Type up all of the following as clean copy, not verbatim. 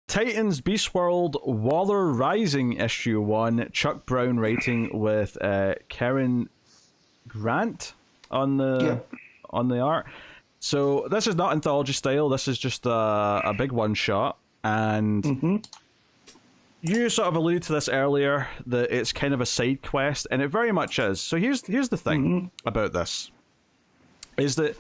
Titans Beast World Waller Rising issue 1, Chuck Brown writing with Karen Grant on the art. So this is not anthology style. This is just a big one shot, and you sort of alluded to this earlier, that it's kind of a side quest, and it very much is. So here's the thing about this, is that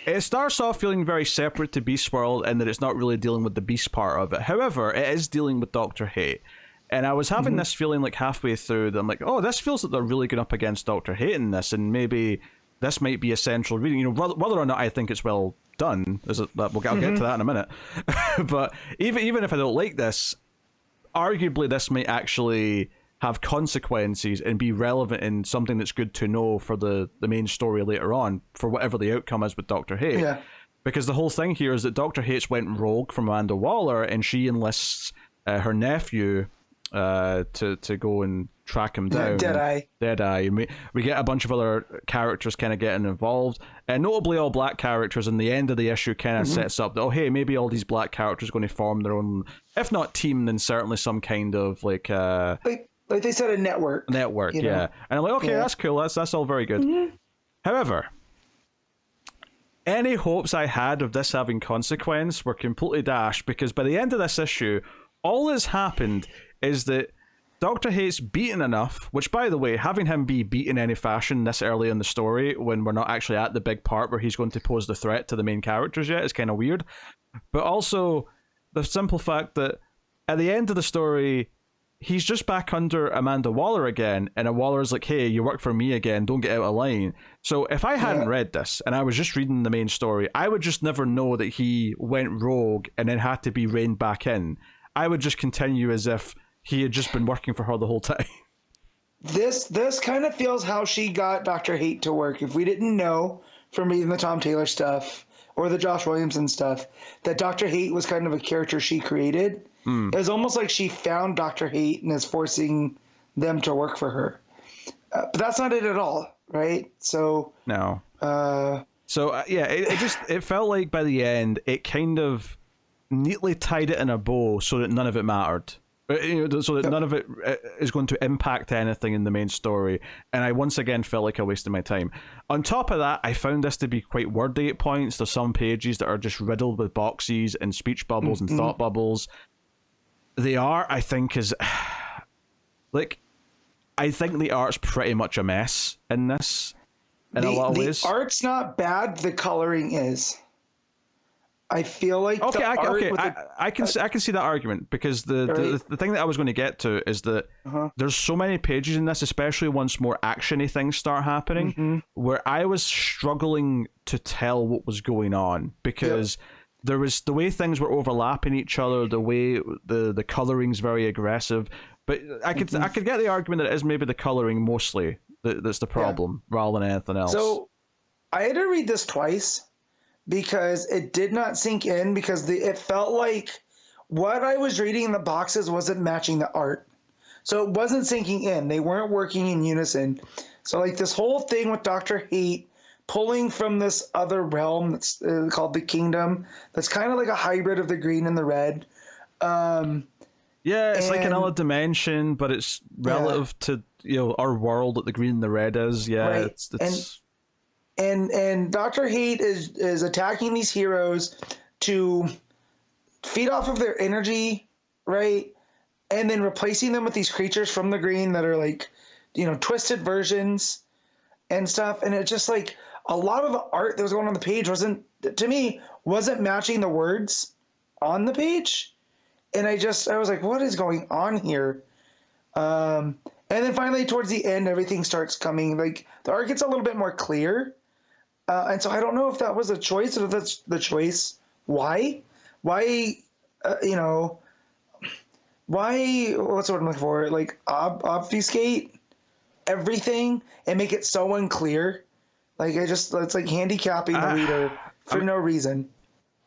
it starts off feeling very separate to Beast World, and that it's not really dealing with the Beast part of it. However, it is dealing with Dr. Hate. And I was having this feeling like halfway through that I'm like, oh, this feels like they're really going up against Dr. Hate in this, and maybe this might be a central reading. You know, whether or not I think it's well done, I'll get to that in a minute. But even if I don't like this, arguably this might actually have consequences and be relevant in something that's good to know for the main story later on, for whatever the outcome is with Dr. Hate. Yeah. Because the whole thing here is that Dr. Hate's went rogue from Amanda Waller, and she enlists her nephew to go and track him down. Deadeye. And we get a bunch of other characters kind of getting involved, and notably all black characters. And the end of the issue kind of sets up that, oh hey, maybe all these black characters are going to form their own, if not team, then certainly some kind of like they said, a network. Yeah. And I'm like, okay, that's cool. That's all very good. However, any hopes I had of this having consequence were completely dashed, because by the end of this issue, all that's happened is that Dr. Hate's beaten enough, which, by the way, having him be beaten in any fashion this early in the story, when we're not actually at the big part where he's going to pose the threat to the main characters yet, is kind of weird. But also, the simple fact that at the end of the story, he's just back under Amanda Waller again, and Waller's like, hey, you work for me again, don't get out of line. So if I hadn't read this, and I was just reading the main story, I would just never know that he went rogue and then had to be reined back in. I would just continue as if he had just been working for her the whole time. This kind of feels how she got Dr. Hate to work. If we didn't know from reading the Tom Taylor stuff or the Josh Williamson stuff that Dr. Hate was kind of a character she created, it was almost like she found Dr. Hate and is forcing them to work for her. But that's not it at all, right? So no. It felt like by the end it kind of neatly tied it in a bow so that none of it mattered. So that none of it is going to impact anything in the main story. And I once again felt like I wasted my time. On top of that, I found this to be quite wordy at points. There's some pages that are just riddled with boxes and speech bubbles and thought bubbles. The art, I think, is... I think the art's pretty much a mess in this, in a lot of ways. The art's not bad, the coloring is. I feel like I can see that argument, because the thing that I was going to get to is that there's so many pages in this, especially once more actiony things start happening, where I was struggling to tell what was going on, because there was the way things were overlapping each other, the way the coloring's very aggressive. But I could get the argument that it is maybe the coloring mostly that's the problem rather than anything else. So I had to read this twice, because it did not sink in, because it felt like what I was reading in the boxes wasn't matching the art. So it wasn't sinking in. They weren't working in unison. So like this whole thing with Dr. Hate pulling from this other realm that's called the Kingdom, that's kind of like a hybrid of the green and the red. It's like another dimension, but it's relative to our world that the green and the red is. Yeah, right. It's And Dr. Hate is attacking these heroes to feed off of their energy, right? And then replacing them with these creatures from the green that are like, twisted versions and stuff. And it's just like a lot of the art that was going on the page wasn't matching the words on the page. And I was like, what is going on here? And then finally towards the end, everything starts coming, like the art gets a little bit more clear. And so I don't know if that was a choice, or if that's the choice. Why? What's the word I'm looking for? Like obfuscate everything and make it so unclear. Like it's like handicapping the reader for no reason.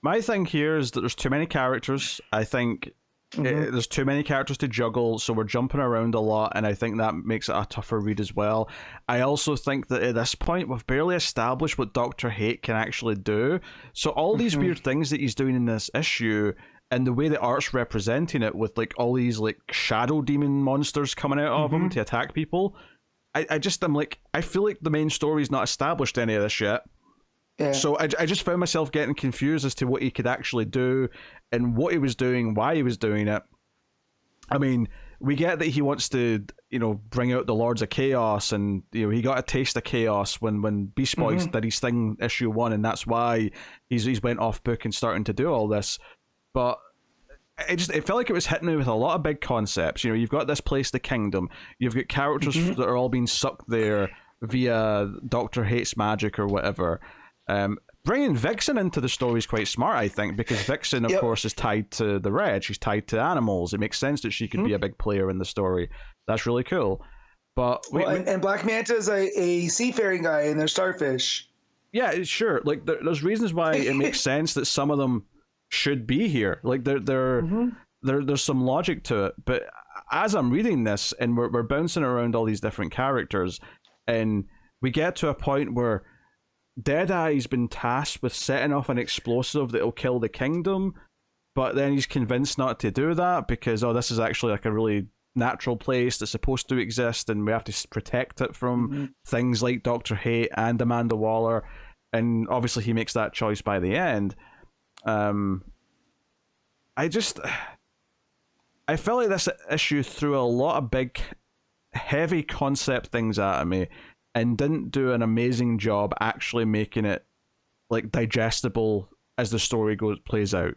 My thing here is that there's too many characters. I think there's too many characters to juggle, so we're jumping around a lot, and I think that makes it a tougher read as well. I also think that at this point, we've barely established what Dr. Hate can actually do. So all these weird things that he's doing in this issue, and the way the art's representing it with like all these like shadow demon monsters coming out of them to attack people, I'm like, I feel like the main story's not established any of this yet. Yeah. So I just found myself getting confused as to what he could actually do and what he was doing, why he was doing it. I mean, we get that he wants to, bring out the Lords of Chaos, and he got a taste of chaos when Beast Boys did his thing issue 1, and that's why he's went off book and starting to do all this. But it felt like it was hitting me with a lot of big concepts. You've got this place, the Kingdom. You've got characters that are all being sucked there via Dr. Hate's magic or whatever. Bringing Vixen into the story is quite smart, I think, because Vixen, of course, is tied to the Red. She's tied to animals. It makes sense that she could be a big player in the story. That's really cool. But and Black Manta is a seafaring guy, and they're starfish. Yeah, sure. Like there's reasons why it makes sense that some of them should be here. Like there's some logic to it. But as I'm reading this, and we're bouncing around all these different characters, and we get to a point where Deadeye's been tasked with setting off an explosive that'll kill the Kingdom, but then he's convinced not to do that because, this is actually like a really natural place that's supposed to exist, and we have to protect it from things like Dr. Hate and Amanda Waller, and obviously he makes that choice by the end. I felt like this issue threw a lot of big, heavy concept things at me, and didn't do an amazing job actually making it like digestible as the story plays out.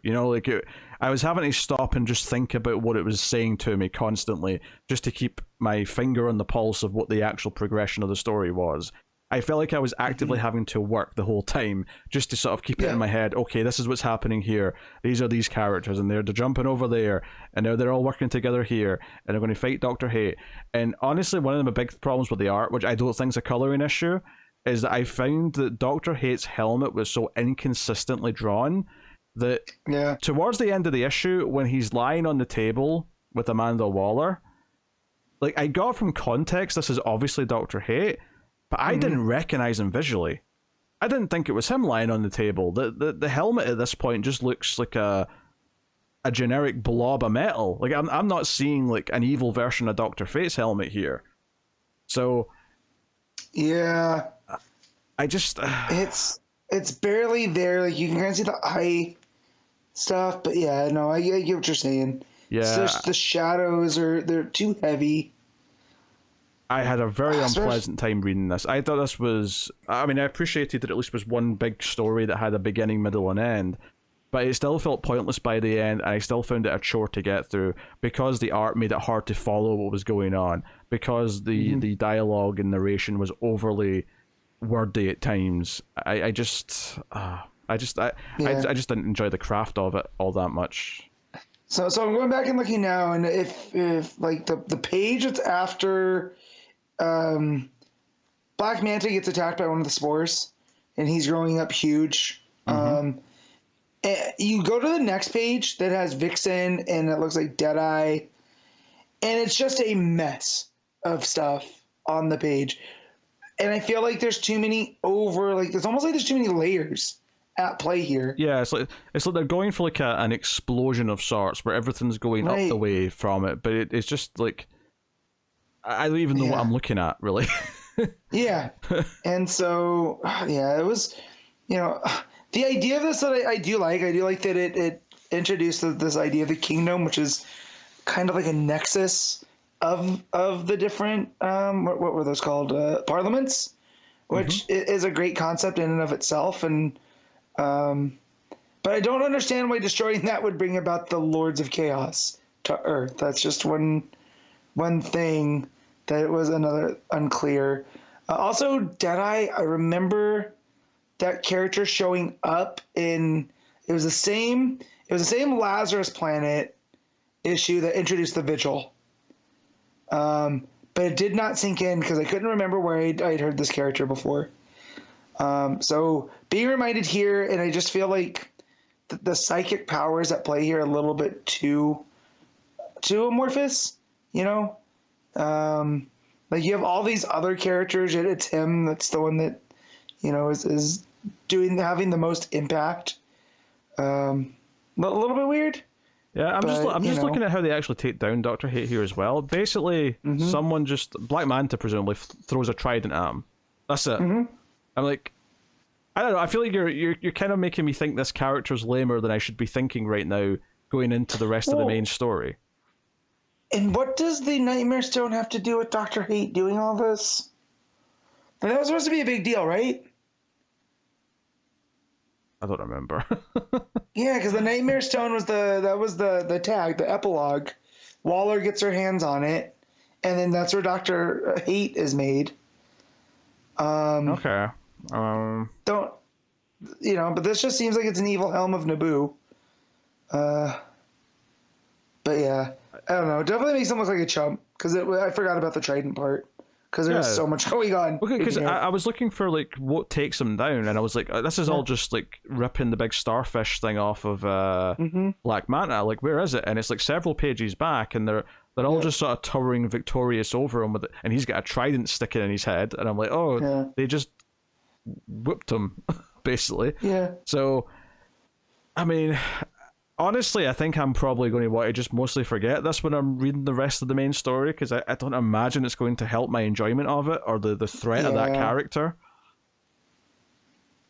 I was having to stop and just think about what it was saying to me constantly, just to keep my finger on the pulse of what the actual progression of the story was. I felt like I was actively having to work the whole time just to sort of keep it in my head. Okay, this is what's happening here. These are these characters, and they're jumping over there, and now they're all working together here, and they're going to fight Dr. Hate. And honestly, one of my big problems with the art, which I don't think is a coloring issue, is that I found that Dr. Hate's helmet was so inconsistently drawn that towards the end of the issue, when he's lying on the table with Amanda Waller, like I got from context this is obviously Dr. Hate, but I didn't recognize him visually. I didn't think it was him lying on the table. The helmet at this point just looks like a generic blob of metal. Like I'm not seeing like an evil version of Dr. Fate's helmet here. So yeah, I just it's barely there. Like you can kind of see the eye stuff, but yeah, no, I get what you're saying. Yeah, it's just the shadows they're too heavy. I had a very unpleasant time reading this. I thought this was... I mean, I appreciated that at least was one big story that had a beginning, middle, and end, but it still felt pointless by the end, and I still found it a chore to get through, because the art made it hard to follow what was going on, because the dialogue and narration was overly wordy at times. I just didn't enjoy the craft of it all that much. So I'm going back and looking now, and if like the page that's after Black Manta gets attacked by one of the spores, and he's growing up huge. And you go to the next page that has Vixen, and it looks like Deadeye, and it's just a mess of stuff on the page. And I feel like there's too many it's almost like there's too many layers at play here. Yeah, it's like they're going for like an explosion of sorts where everything's going up the way from it, but it's just like I don't even know what I'm looking at, really. Yeah. And so it was, the idea of this that I do like that it introduced this idea of the kingdom, which is kind of like a nexus of the different what were those called, parliaments, which is a great concept in and of itself. And but I don't understand why destroying that would bring about the Lords of Chaos to Earth. That's just one thing that was another unclear. Also, Deadeye, I remember that character showing up in it was the same Lazarus Planet issue that introduced the Vigil. But it did not sink in because I couldn't remember where I'd heard this character before. So being reminded here, and I just feel like the psychic powers at play here are a little bit too amorphous, like you have all these other characters, and it's him that's the one that, is having the most impact. A little bit weird. Yeah, I'm just looking at how they actually take down Dr. Hate here as well. Basically, someone just Black Manta presumably throws a trident at him. That's it. I'm like, I don't know. I feel like you're kind of making me think this character's lamer than I should be thinking right now, going into the rest of the main story. And what does the Nightmare Stone have to do with Dr. Hate doing all this? And that was supposed to be a big deal, right? I don't remember. Yeah, because the Nightmare Stone was the tag, the epilogue. Waller gets her hands on it, and then that's where Dr. Hate is made. Okay. Don't but this just seems like it's an evil helm of Naboo. But yeah, I don't know. It definitely makes him look like a chump because I forgot about the trident part. Because there's so much going on. Okay, because I was looking for like what takes him down, and I was like, this is all just like ripping the big starfish thing off of Black Manta. Like, where is it? And it's like several pages back, and they're all just sort of towering victorious over him with it, and he's got a trident sticking in his head, and I'm like, they just whipped him, basically. Yeah. So, I mean, honestly, I think I'm probably going to want to just mostly forget this when I'm reading the rest of the main story, because I don't imagine it's going to help my enjoyment of it or the threat of that character.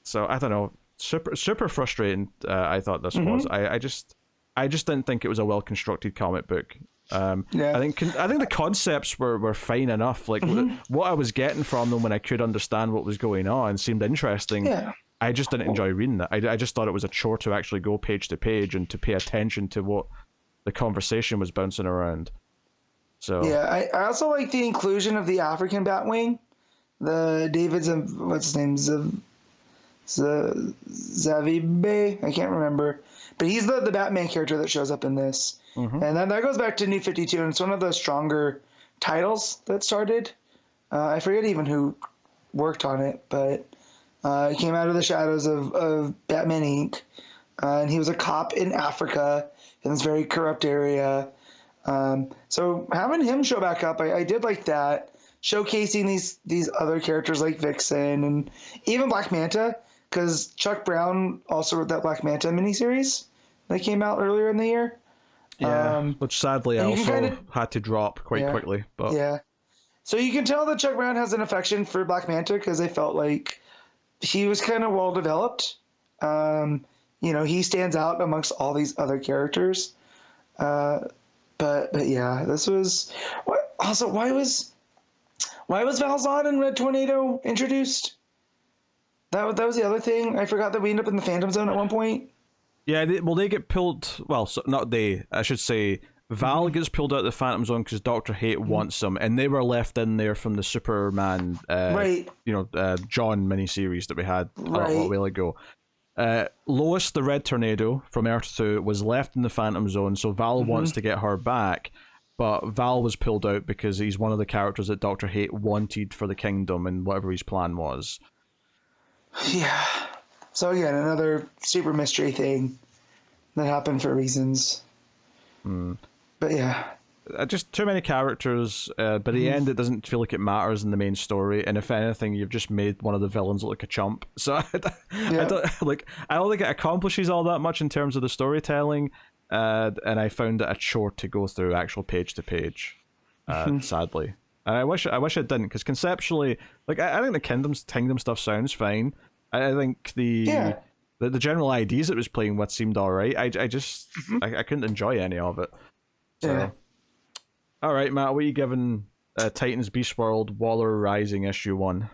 So I don't know. Super frustrating. I thought this was. I just didn't think it was a well constructed comic book. I think the concepts were fine enough. Like what I was getting from them when I could understand what was going on seemed interesting. Yeah. I just didn't enjoy reading it. I just thought it was a chore to actually go page to page and to pay attention to what the conversation was bouncing around. So yeah, I also like the inclusion of the African Batwing, the David's what's his name, Zavibe. I can't remember, but he's the Batman character that shows up in this, and that goes back to New 52, and it's one of the stronger titles that started. I forget even who worked on it, but. He came out of the shadows of Batman Inc. And he was a cop in Africa in this very corrupt area. So having him show back up, I did like that. Showcasing these other characters like Vixen and even Black Manta, because Chuck Brown also wrote that Black Manta miniseries that came out earlier in the year. Yeah, which sadly also had to drop quite quickly. But yeah, so you can tell that Chuck Brown has an affection for Black Manta because I felt like he was kind of well developed. He stands out amongst all these other characters. But yeah, this was also why was Val Zod and Red Tornado introduced? That was the other thing. I forgot that we ended up in the Phantom Zone at one point. Yeah, they get pulled. Well, so not they. I should say Val gets pulled out of the Phantom Zone because Dr. Hate wants them, and they were left in there from the Superman, John miniseries that we had a while ago. Lois, the Red Tornado from Earth 2, was left in the Phantom Zone, so Val wants to get her back, but Val was pulled out because he's one of the characters that Dr. Hate wanted for the Kingdom and whatever his plan was. Yeah. So again, another super mystery thing that happened for reasons. But yeah. Just too many characters, but at the end it doesn't feel like it matters in the main story, and if anything you've just made one of the villains look like a chump. So I don't think it accomplishes all that much in terms of the storytelling, and I found it a chore to go through actual page to page, sadly. And I wish it didn't, because conceptually, like I think the Kingdom stuff sounds fine. I think the general ideas it was playing with seemed alright. I just I couldn't enjoy any of it. So. Yeah. All right, Matt, what are you giving Titans Beast World Waller Rising issue 1?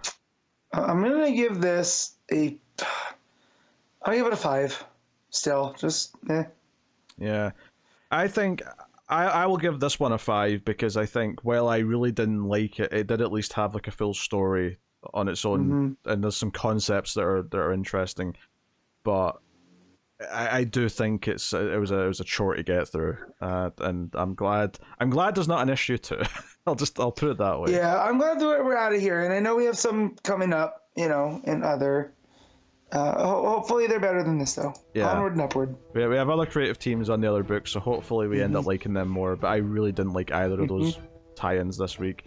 I'm gonna give this I'll give it a 5. Still, just Yeah, I think I will give this one a 5 because I think while I really didn't like it, it did at least have like a full story on its own, and there's some concepts that are interesting, but I do think it was a chore to get through, and I'm glad there's not an issue 2. I'll put it that way. Yeah, I'm glad that we're out of here, and I know we have some coming up, in other. Hopefully they're better than this though. Yeah. Onward and upward. We have other creative teams on the other books, so hopefully we end up liking them more. But I really didn't like either of those tie-ins this week.